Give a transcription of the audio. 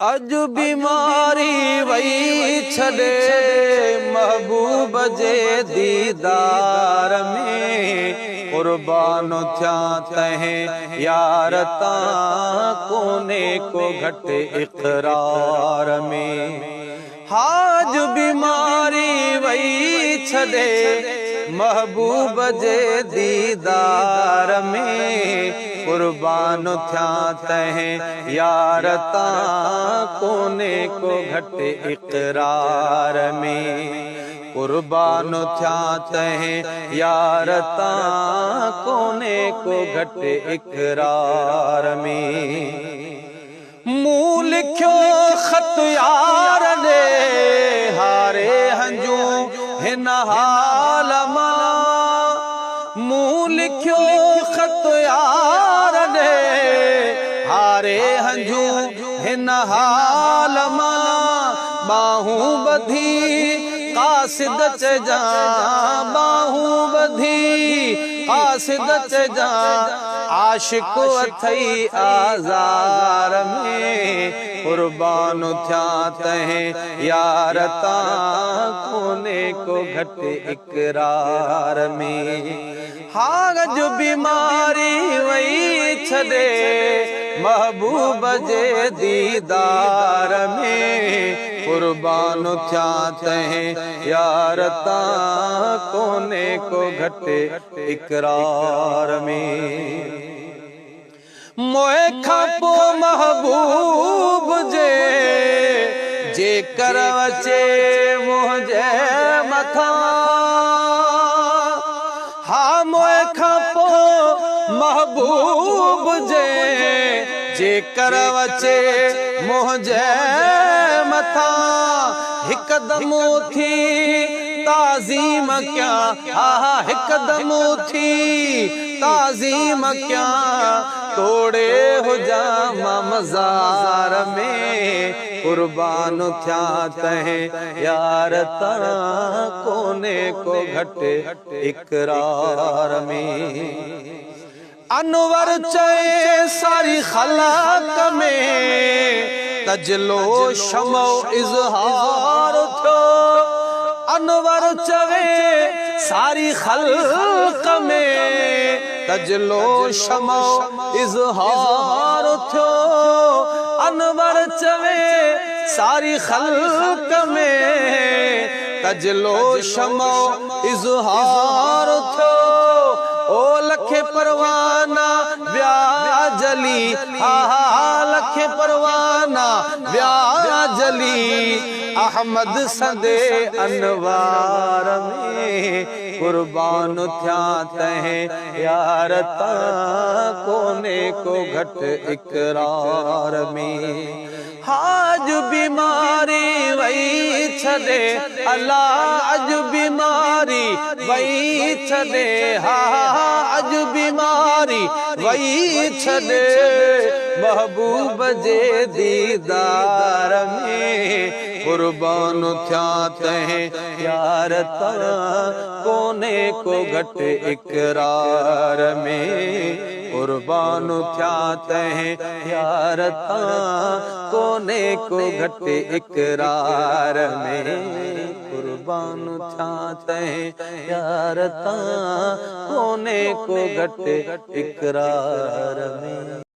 अज बीमारी वही छड़े महबूब जे दीदार में कुर्बान थिया तहें यार तां कोने को घट इकरार में। हाज बीमारी वही छड़े महबूब जे दीदार में कुर्बान थिया तहें यार तां कोने को घट इकरार में। कुर्बान थिया तहें यार तां कोने को घट इकरार में। मूं लिखियो खत यार ने हारे हंजू हिन हाल मां। मूं लिखियो खत यार ने हारे हंजू हिन हाल मां। बाहूं बधी कासिद चजा बाहूं बधी कासिद चजा आशिक अथई आज़ार में कुर्बान थिया तहें यार तां कोने को घट इकरार में। हाज बीमारी वही छड़े महबूब जे दीदार में कुर्बान थिया तहें यार तां कोने को घट इकरार में। मोए खां पो महबूब जे कर अचे मुंहिंजे मथां। हा मोए खां पो महबूब जे कर अचे मुंहिंजे मथां। हिकदम थी ताज़ीम क्या हा हिकदम थी ताज़ीम क्या तोड़े हुजा मज़ार में कुर्बान थिया तहें यार तां कोने को घट इकरार में। अनवर चए सारी खलाक में तजलो शमो इज़हार थो। अनवर चवे सारी खल्क में तजलो शमो इज़हार थो। अनवर चवे सारी खल्क में तजलो शमो इज़हार थो। ओ लखे परवाना व्या जली हा लखे परवाना व्या जली अहमद सदे अनवार में कुर्बान थिया तहें यार तां कोने को घट इकरार में। हाज बीमारी वही छड़े अल्लाह अज बीमारी वही छड़े हा अज बीमारी वही छड़े महबूब जे दीदार में कुर्बान थिया तहें यार तां कोने को घट इकरार में। कुर्बान थिया तहें यार तां कोने को घट इकरार में। कुर्बान थिया तहें यार तां कोने को घट इकरार में।